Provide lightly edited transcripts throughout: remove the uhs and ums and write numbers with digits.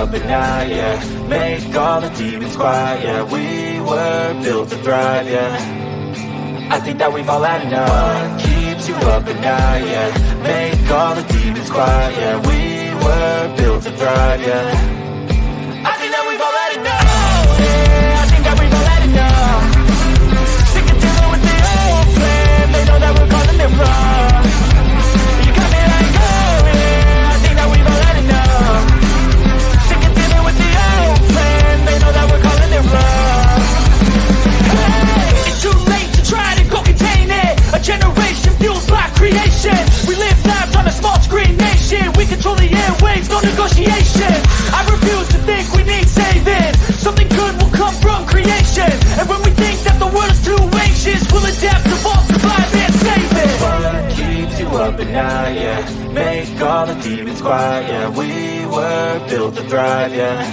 up at night, yeah. Make all the demons quiet, yeah. We were built to thrive, yeah. I think that we've all had enough. What keeps you up at night, yeah. Make all the demons quiet, yeah. We were built to thrive, yeah. I think that we've all had enough, yeah. I think that we've all had enough. Sick of dealing with the old plan. They know that we're calling it wrong. You got me like, oh yeah. I think that we've all had enough. Sick of dealing with the old plan. They know that we're calling it wrong. Hey, it's too late to try to go contain it. A generation fueled by creation. We live lives on a small screen nation. We control the airwaves, no negotiation. I refuse to think we need saving. Something good will come from creation. And when we think that the world is too anxious, we'll adapt, evolve, survive, and save it. What keeps you up at night, yeah. Make all the demons quiet, yeah. We were built to thrive, yeah.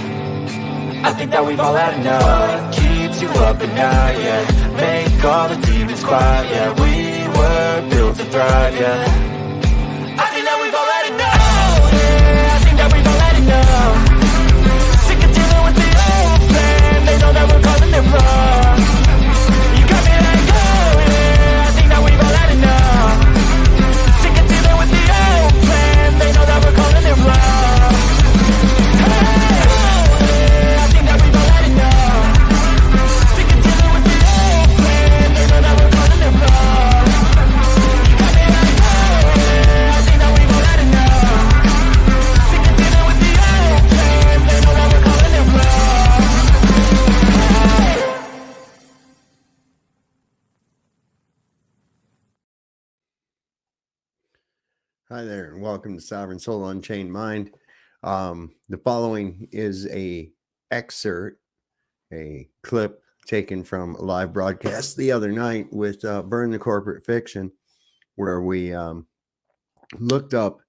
I think that we've all had enough. What keeps you up at night, yeah. Make all the demons quiet, yeah. We were built to thrive, yeah. I think that we've all had enough, yeah. I think that we've all had enough. Sick of dealing with the old plan. They know that we're calling it wrong. You got me like, oh yeah. I think that we've all had enough. Sick of dealing with the old plan. They know that we're calling it wrong. Hey, oh yeah. I think that we've all had enough. Sick of dealing with the old plan. They know that we're calling it wrong. You got me like, oh yeah. I think that we've all had enough. Sick of dealing with the old plan. They know that we're calling it wrong. Hi there, and welcome to Sovereign Soul Unchained Mind. The following is a excerpt, a clip taken from a live broadcast the other night with Burn the Corporate Fiction, where we looked up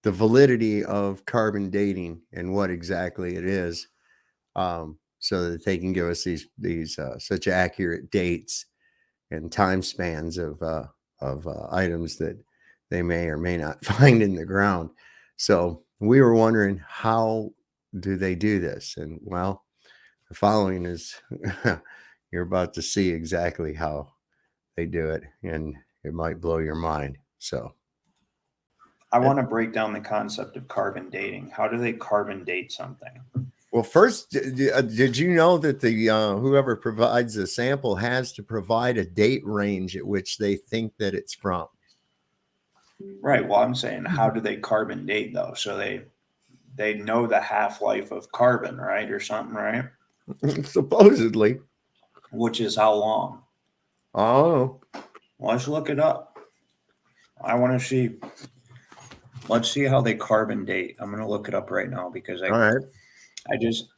the validity of carbon dating and what exactly it is, so that they can give us these such accurate dates and time spans of items that they may or may not find in the ground. So we were wondering, how do they do this? And well, the following is you're about to see exactly how they do it, and it might blow your mind. So I want to break down the concept of carbon dating. How do they carbon date something? well, first, did you know that the whoever provides the sample has to provide a date range at which they think that it's from? Right. Well, I'm saying, how do they carbon date though? So they know the half-life of carbon, right? Or something, right? Supposedly. Which is how long? Oh, Well, let's look it up. I want to see. Let's see how they carbon date. I'm going to look it up right now because all right.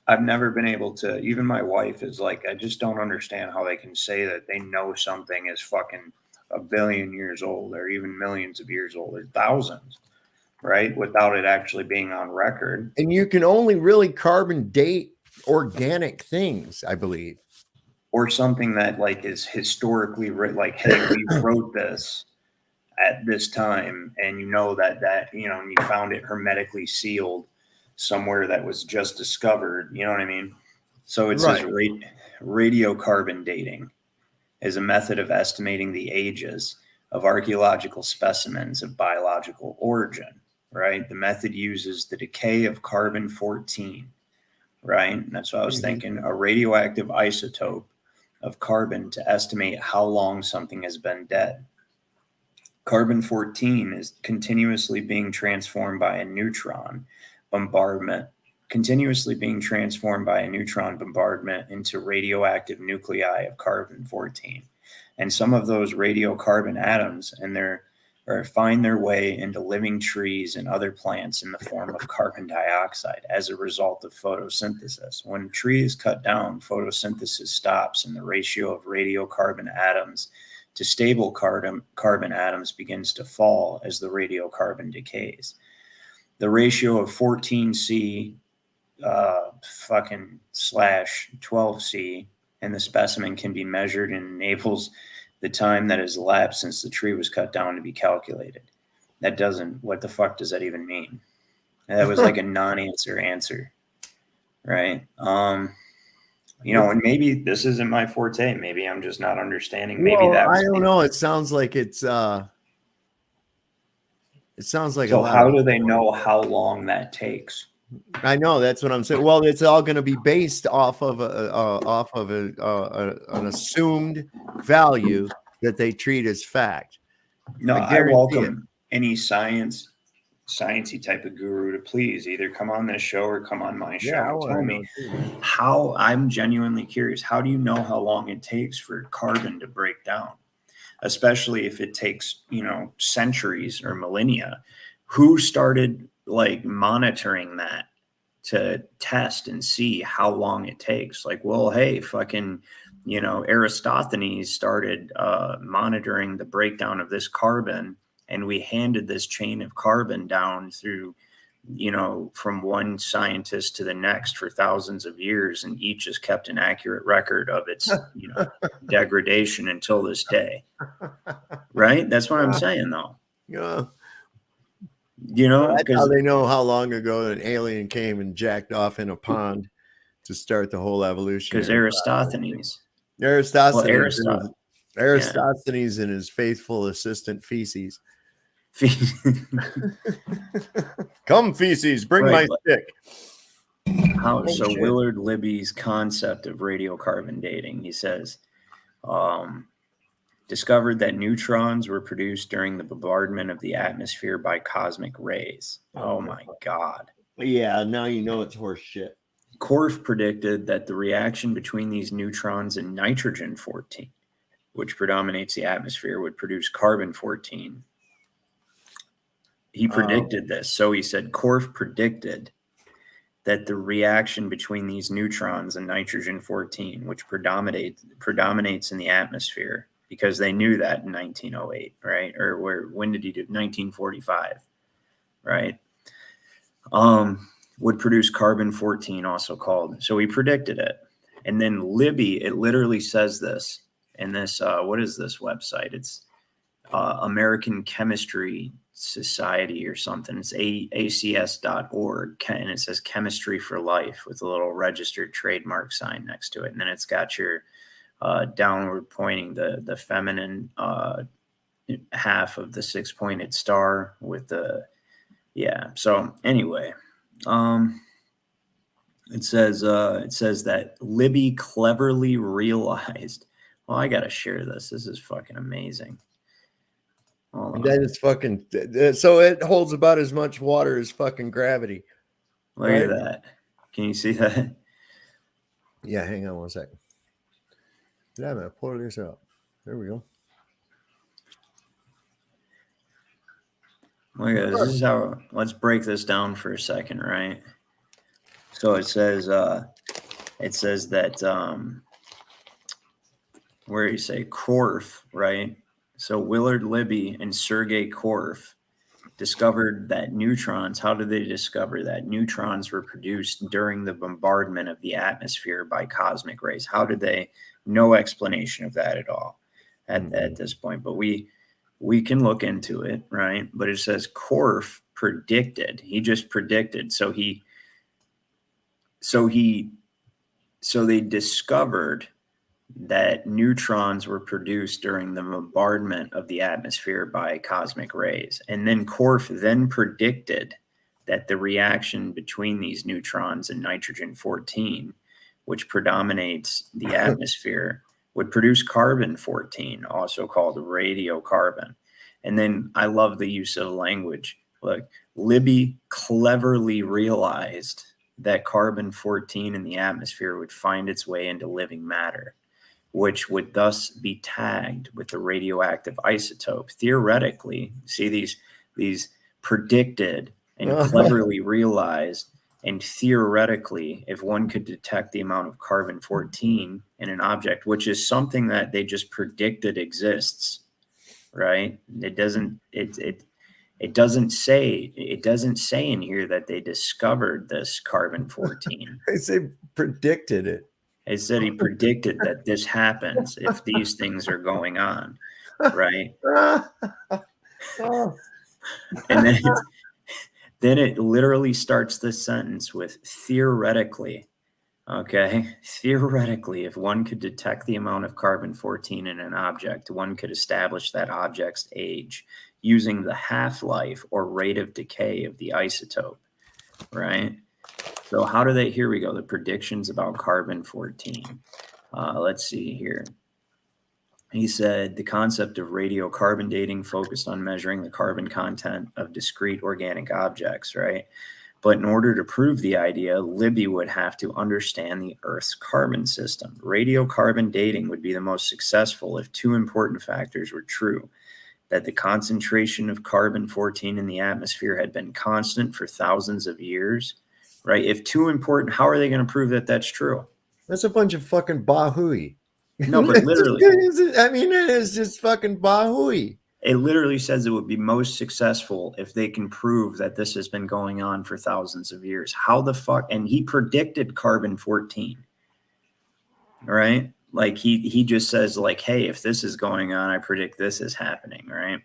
I've never been able to, even my wife is like, I just don't understand how they can say that they know something is fucking a billion years old or even millions of years old or thousands, right? Without it actually being on record. And you can only really carbon date organic things, I believe. Or something that like is historically like, hey, we wrote this at this time, and you know that you know, and you found it hermetically sealed somewhere that was just discovered. You know what I mean? So it says radiocarbon dating is a method of estimating the ages of archaeological specimens of biological origin, right? The method uses the decay of carbon-14, right? And that's what I was thinking, a radioactive isotope of carbon to estimate how long something has been dead. Carbon-14 is continuously being transformed by a neutron bombardment into radioactive nuclei of carbon-14. And some of those radiocarbon atoms find their way into living trees and other plants in the form of carbon dioxide as a result of photosynthesis. When a tree is cut down, photosynthesis stops and the ratio of radiocarbon atoms to stable carbon atoms begins to fall as the radiocarbon decays. The ratio of 14C /12C in the specimen can be measured and enables the time that has elapsed since the tree was cut down to be calculated. What the fuck does that even mean? That was like a non-answer answer. right? And maybe this isn't my forte. Maybe I'm just not understanding. Maybe Well, that I was don't know. It sounds like it sounds like a so. lot How of. do they know how long that takes? I know, that's what I'm saying. Well, it's all going to be based off of an assumed value that they treat as fact. No, I I guarantee it. welcome any sciencey type of guru to please either come on this show or come on my show Yeah, I and want tell to me know too, man. how. I'm genuinely curious. How do you know how long it takes for carbon to break down? Especially if it takes, centuries or millennia. Who started like monitoring that to test and see how long it takes? Like, well, hey, fucking, Aristophanes started monitoring the breakdown of this carbon, and we handed this chain of carbon down through, from one scientist to the next for thousands of years, and each has kept an accurate record of its, degradation until this day. Right? That's what I'm saying, though. Yeah. That's how Because they know how long ago an alien came and jacked off in a pond to start the whole evolutionary process. Aristophanes, well, Aristophanes and his faithful assistant Feces. Come, Feces, bring right, my stick. So shit. Willard Libby's concept of radiocarbon dating, he says, discovered that neutrons were produced during the bombardment of the atmosphere by cosmic rays. Oh my God. Yeah, now you know it's horse shit. Korff predicted that the reaction between these neutrons and nitrogen-14, which predominates the atmosphere, would produce carbon-14. He predicted this. So he said Korff predicted that the reaction between these neutrons and nitrogen-14, which predominates in the atmosphere, because they knew that in 1908, right? Or when did he do? 1945, right? Would produce carbon-14, also called. So he predicted it. And then Libby, it literally says this in this, what is this website? It's American Chemistry Society or something. It's acs.org, and it says Chemistry for Life with a little registered trademark sign next to it. And then it's got your downward pointing, the feminine half of the 6-pointed star with the, yeah. So anyway, it says that Libby cleverly realized. Well, I gotta share this. This is fucking amazing. That is fucking. So it holds about as much water as fucking gravity. Look at that. Can you see that? Yeah, hang on one second. Yeah, man, pull this up. There we go. Look at this. This is how. Let's break this down for a second, right? So it says that where you say Korff, right? So Willard Libby and Sergei Korff discovered that neutrons. How did they discover that neutrons were produced during the bombardment of the atmosphere by cosmic rays? How did they? No explanation of that at all at this point. But we can look into it, right? But it says Korff predicted. He just predicted. So they discovered that neutrons were produced during the bombardment of the atmosphere by cosmic rays. And then Korff then predicted that the reaction between these neutrons and nitrogen-14, which predominates the atmosphere, would produce carbon-14, also called radiocarbon. And then I love the use of language. Look, Libby cleverly realized that carbon-14 in the atmosphere would find its way into living matter, which would thus be tagged with the radioactive isotope. Theoretically, see these predicted and cleverly realized, and theoretically, if one could detect the amount of carbon-14 in an object, which is something that they just predicted exists, right? It doesn't say in here that they discovered this carbon-14. They say predicted it. It said he predicted that this happens if these things are going on, right? And then it literally starts this sentence with theoretically, Okay. Theoretically, if one could detect the amount of carbon-14 in an object, one could establish that object's age using the half-life or rate of decay of the isotope, right? So how do they, here we go, the predictions about carbon-14. Let's see here. He said the concept of radiocarbon dating focused on measuring the carbon content of discrete organic objects, right? But in order to prove the idea, Libby would have to understand the Earth's carbon system. Radiocarbon dating would be the most successful if two important factors were true: that the concentration of carbon-14 in the atmosphere had been constant for thousands of years, right? If two important, how are they going to prove that that's true? That's a bunch of fucking bahooey. No, but literally, I mean, it is just fucking bahooey. it literally says it would be most successful if they can prove that this has been going on for thousands of years. How the fuck? And he predicted carbon-14, right? Like he just says like, hey, if this is going on, I predict this is happening, right?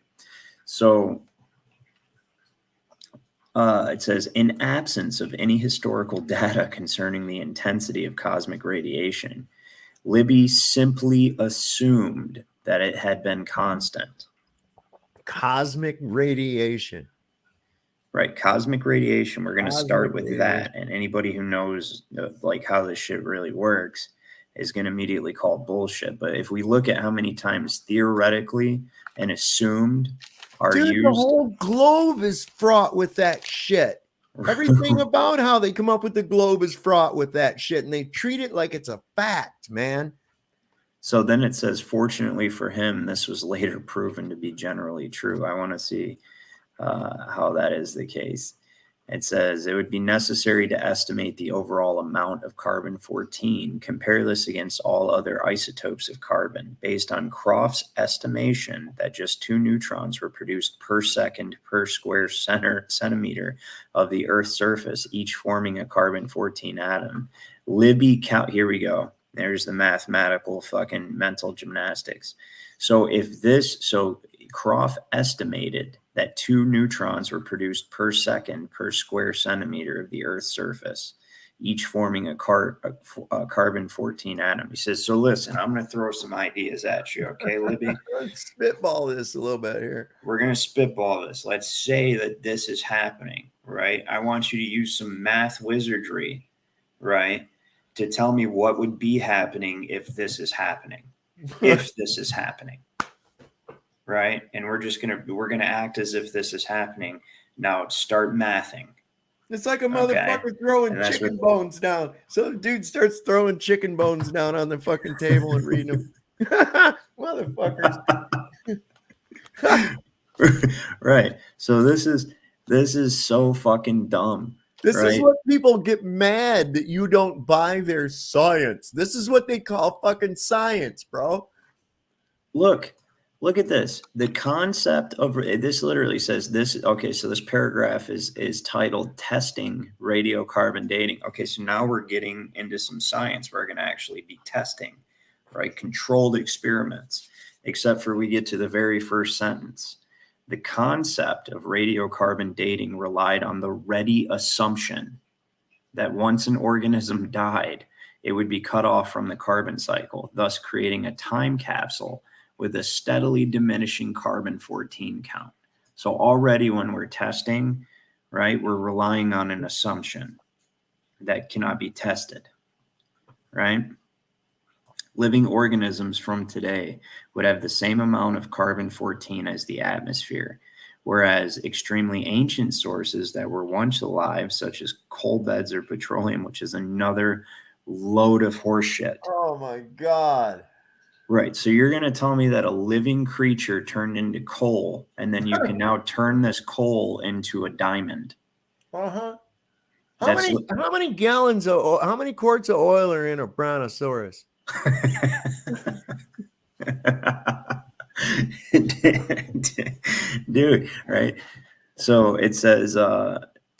So it says, in absence of any historical data concerning the intensity of cosmic radiation, Libby simply assumed that it had been constant. Cosmic radiation. Right, cosmic radiation. We're going to start with Cosmic that, and anybody who knows like how this shit really works is going to immediately call bullshit. But if we look at how many times theoretically and assumed are Dude, used, the whole globe is fraught with that shit. Everything about how they come up with the globe is fraught with that shit, and they treat it like it's a fact, man. So then it says, fortunately for him, this was later proven to be generally true. I want to see how that is the case. It says it would be necessary to estimate the overall amount of carbon-14. Compare this against all other isotopes of carbon. Based on Croft's estimation that just 2 neutrons were produced per second per square centimeter of the Earth's surface, each forming a carbon-14 atom. Libby count. Here we go. There's the mathematical fucking mental gymnastics. So Croft estimated that 2 neutrons were produced per second per square centimeter of the Earth's surface, each forming a carbon-14 atom. He says, so listen, I'm going to throw some ideas at you, okay, Libby? Let's spitball this a little bit here. We're going to spitball this. Let's say that this is happening, right? I want you to use some math wizardry, right, to tell me what would be happening if this is happening. If this is happening. Right? And we're gonna act as if this is happening. Now start mathing. It's like a motherfucker throwing chicken bones down. So the dude starts throwing chicken bones down on the fucking table and reading them. Motherfuckers. Right. So this is so fucking dumb. This is what people get mad that you don't buy their science. This is what they call fucking science, bro. Look at this. The concept of this literally says this. Okay, so this paragraph is titled Testing Radiocarbon Dating. Okay, so now we're getting into some science. We're going to actually be testing, right? Controlled experiments, except for we get to the very first sentence. The concept of radiocarbon dating relied on the ready assumption that once an organism died, it would be cut off from the carbon cycle, thus creating a time capsule with a steadily diminishing carbon-14 count. So already when we're testing, right, we're relying on an assumption that cannot be tested, right? Living organisms from today would have the same amount of carbon-14 as the atmosphere, whereas extremely ancient sources that were once alive, such as coal beds or petroleum, which is another load of horseshit. Oh my God. Right. So you're going to tell me that a living creature turned into coal, and then you can now turn this coal into a diamond. Uh-huh. How many gallons of how many quarts of oil are in a brontosaurus? Dude, right? So it says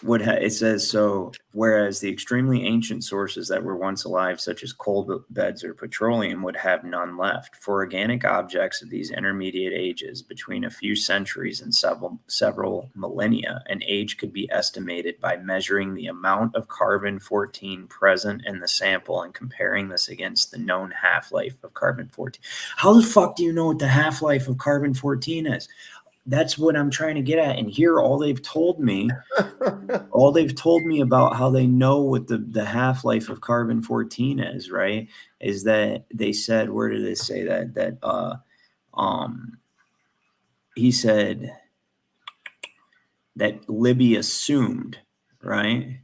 it says, so whereas the extremely ancient sources that were once alive, such as coal beds or petroleum, would have none left. For organic objects of these intermediate ages, between a few centuries and several millennia, an age could be estimated by measuring the amount of carbon-14 present in the sample and comparing this against the known half-life of carbon-14. How the fuck do you know what the half-life of carbon-14 is? That's what I'm trying to get at. And here, all they've told me about how they know what the half-life of carbon-14 is, right, is that they said, where did they say that he said that Libby assumed, right?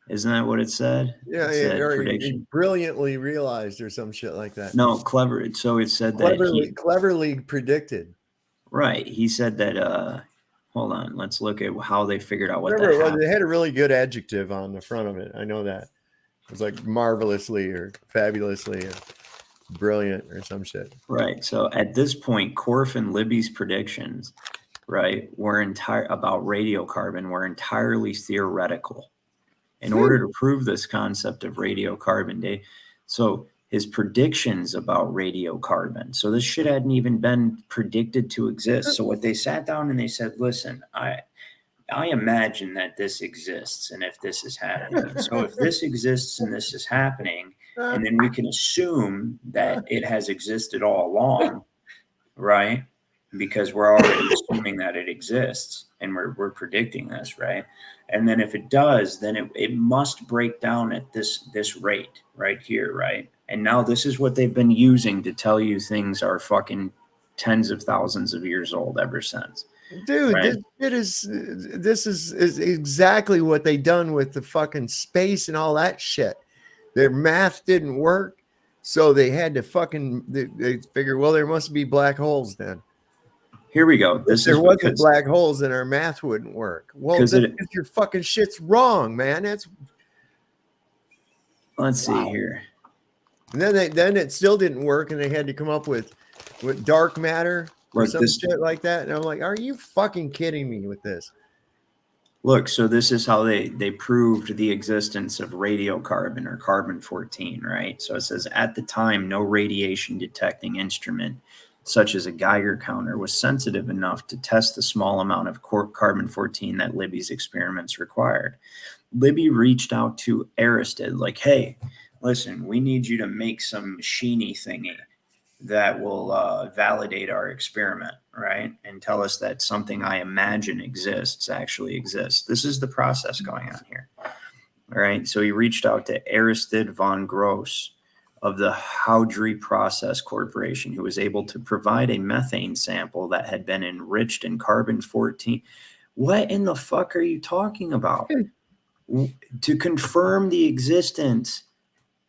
Isn't that what it said? Yeah, It said or prediction. he brilliantly realized or some shit like that. No, clever. So it said that cleverly predicted. Right. He said that hold on, let's look at how they figured out what Remember, they had a really good adjective on the front of it. I know that. It was like marvelously or fabulously or brilliant or some shit. Right. So at this point, Korf and Libby's predictions, right, about radiocarbon were entirely theoretical. In order to prove this concept of radiocarbon, so his predictions about radiocarbon, so this shit hadn't even been predicted to exist. So what they sat down and they said, listen, I imagine that this exists, and if this is happening, so if this exists and this is happening, and then we can assume that it has existed all along, right? Because we're already assuming that it exists, and we're predicting this, right? And then if it does, then it must break down at this rate right here, right? And now this is what they've been using to tell you things are fucking tens of thousands of years old ever since. Dude, right? this is exactly what they done with the fucking space and all that shit. Their math didn't work, so they had to fucking they figure, well, there must be black holes then. Here we go. If there wasn't black holes, then our math wouldn't work. Well, that's because your fucking shit's wrong, man. Let's see here. And then it still didn't work, and they had to come up with dark matter or some shit like that. And I'm like, are you fucking kidding me with this? Look, so this is how they proved the existence of radiocarbon or carbon-14, right? So it says, at the time, no radiation detecting instrument, such as a Geiger counter, was sensitive enough to test the small amount of carbon-14 that Libby's experiments required. Libby reached out to Aristide, like, hey, listen, we need you to make some machiny thingy that will validate our experiment, right? And tell us that something I imagine exists actually exists. This is the process going on here. All right. So he reached out to Aristide von Gross of the Haudry Process Corporation, who was able to provide a methane sample that had been enriched in carbon-14. What in the fuck are you talking about? To confirm the existence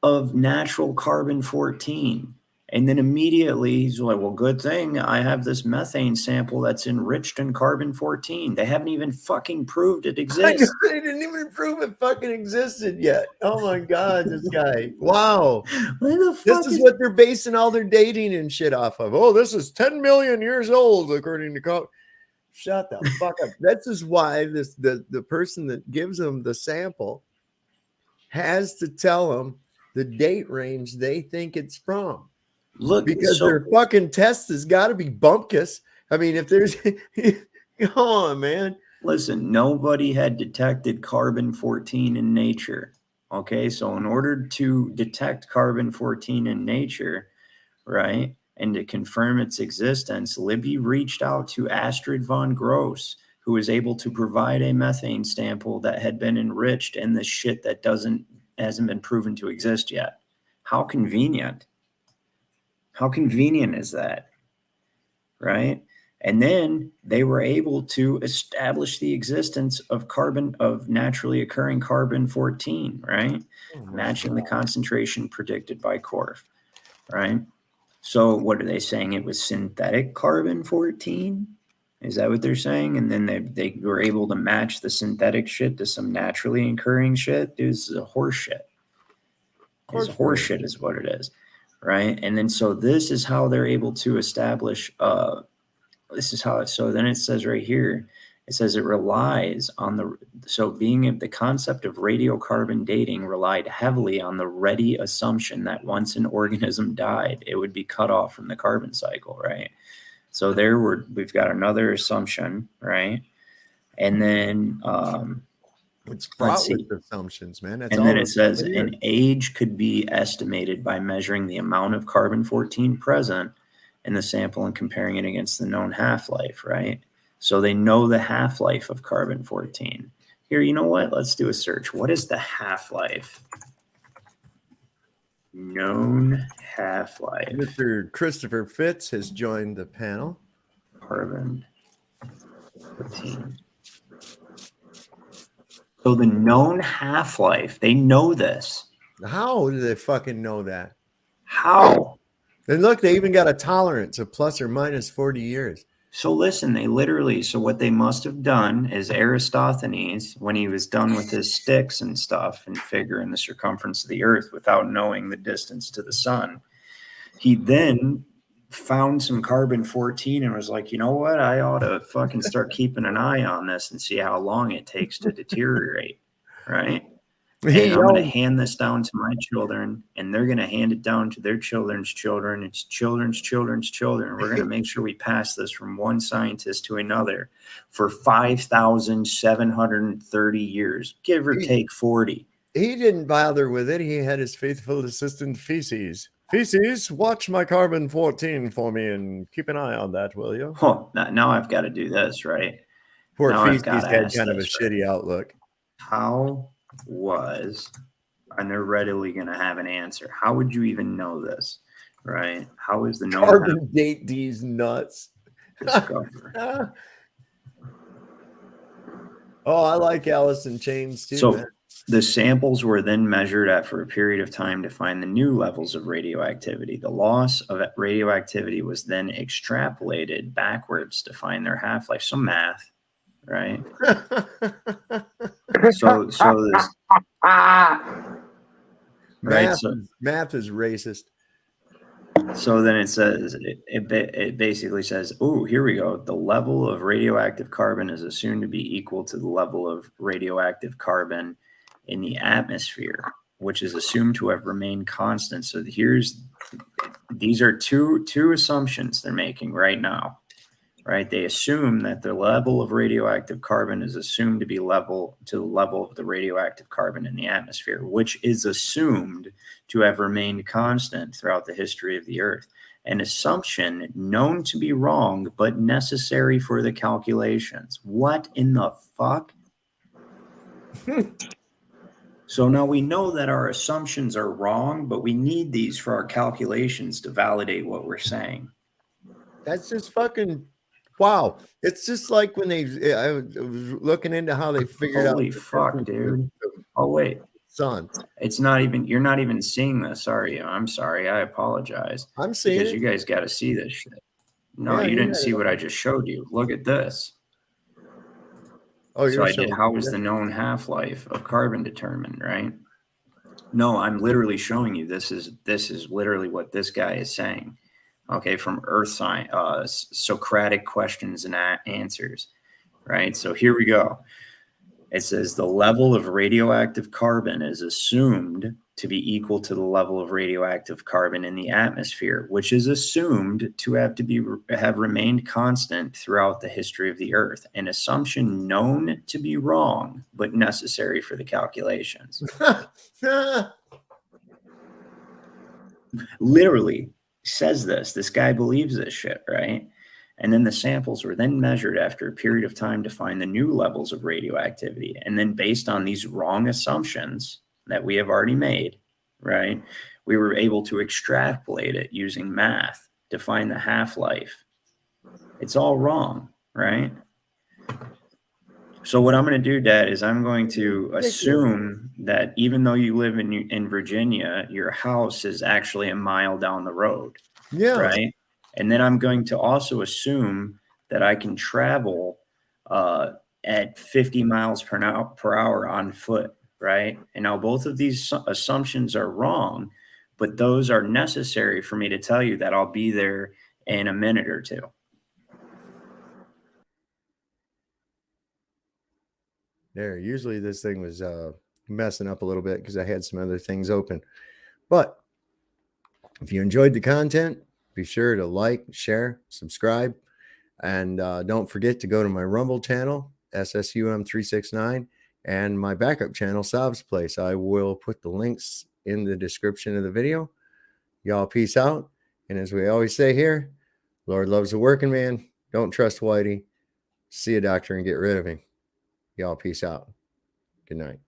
of natural carbon-14. And then immediately he's like, well, good thing I have this methane sample that's enriched in carbon-14. They haven't even fucking proved it exists. They didn't even prove it fucking existed yet. Oh my God, this guy. Wow. This is what they're basing all their dating and shit off of. Oh, this is 10 million years old, according to Shut the fuck up. This is why the person that gives them the sample has to tell them the date range they think it's from. Look, because their fucking test has got to be bumpkus. I mean, if there's, come on, man. Listen, nobody had detected carbon-14 in nature. Okay, so in order to detect carbon-14 in nature, right, and to confirm its existence, Libby reached out to Astrid von Gross, who was able to provide a methane sample that had been enriched in the shit that hasn't been proven to exist yet. How convenient. How convenient is that, right? And then they were able to establish the existence of naturally occurring carbon-14, right? Matching the concentration predicted by Korf, right? So what are they saying? It was synthetic carbon-14? Is that what they're saying? And then they were able to match the synthetic shit to some naturally occurring shit? Dude, this is a horse shit. It's horse shit is what it is. Right. And then so this is how they're able to establish so then it says right here, It says it relies on the concept of radiocarbon dating relied heavily on the ready assumption that once an organism died, it would be cut off from the carbon cycle, right? So we've got another assumption, right? And then It's let's fraught see. with assumptions, man. That's And all then it says it an is. age could be estimated by measuring the amount of carbon-14 present in the sample and comparing it against the known half-life, right? So they know the half-life of carbon-14. Here, you know what? Let's do a search. What is the half-life? Known half-life. Mr. Christopher Fitz has joined the panel. Carbon-14. So the known half-life, they know this. How do they fucking know that? How? And look, they even got a tolerance of plus or minus 40 years. So listen, so what they must have done is Aristophanes, when he was done with his sticks and stuff and figuring the circumference of the earth without knowing the distance to the sun, he then found some carbon-14 and was like, you know what? I ought to fucking start keeping an eye on this and see how long it takes to deteriorate, right? And I'm going to hand this down to my children, and they're going to hand it down to their children's children. It's children's children's children. We're going to make sure we pass this from one scientist to another for 5,730 years, give or take 40. He didn't bother with it. He had his faithful assistant Feces. Feces, watch my carbon-14 for me and keep an eye on that, will you? Oh, now I've got to do this, right? Poor Now I've Feces got to had ask kind of a this, shitty outlook. And they're readily going to have an answer. How would you even know this, right? How is the known Carbon date these nuts? discovered? Oh, I like Alice in Chains too. So man. the samples were then measured for a period of time to find the new levels of radioactivity. The loss of radioactivity was then extrapolated backwards to find their half-life. So math, right? so this math is racist. So then it says, it basically says, oh, here we go. The level of radioactive carbon is assumed to be equal to the level of radioactive carbon in the atmosphere, which is assumed to have remained constant. So these are two assumptions they're making right now, right? They assume that the level of radioactive carbon is assumed to be level to the level of the radioactive carbon in the atmosphere, which is assumed to have remained constant throughout the history of the Earth. An assumption known to be wrong, but necessary for the calculations. What in the fuck? So now we know that our assumptions are wrong, but we need these for our calculations to validate what we're saying. That's just fucking wow. It's just like when I was looking into how they figured out. Holy fuck, dude. Oh, wait. Son. It's not even, you're not even seeing this, are you? I'm sorry. I apologize. I'm seeing because it. you guys got to see this shit. No, Yeah, you didn't see what I just showed you. Look at this. Oh, so I did, how is the known half-life of carbon determined, right? No, I'm literally showing you this is literally what this guy is saying. Okay, from Earth Science, Socratic questions and answers, right? So here we go. It says the level of radioactive carbon is assumed to be equal to the level of radioactive carbon in the atmosphere, which is assumed to have remained constant throughout the history of the Earth. An assumption known to be wrong, but necessary for the calculations. Literally says this. This guy believes this shit, right? And then the samples were then measured after a period of time to find the new levels of radioactivity. And then based on these wrong assumptions that we have already made, right, we were able to extrapolate it using math to find the half-life. It's all wrong, right? So what I'm going to do, Dad, is I'm going to assume that even though you live in Virginia, your house is actually a mile down the road, right? And then I'm going to also assume that I can travel at 50 miles per hour on foot, right? And now both of these assumptions are wrong, but those are necessary for me to tell you that I'll be there in a minute or two. There, usually this thing was messing up a little bit because I had some other things open. But if you enjoyed the content, be sure to like, share, subscribe, and don't forget to go to my Rumble channel, SSUM369, and my backup channel, Sav's Place. I will put the links in the description of the video. Y'all peace out. And as we always say here, Lord loves a working man. Don't trust Whitey. See a doctor and get rid of him. Y'all peace out. Good night.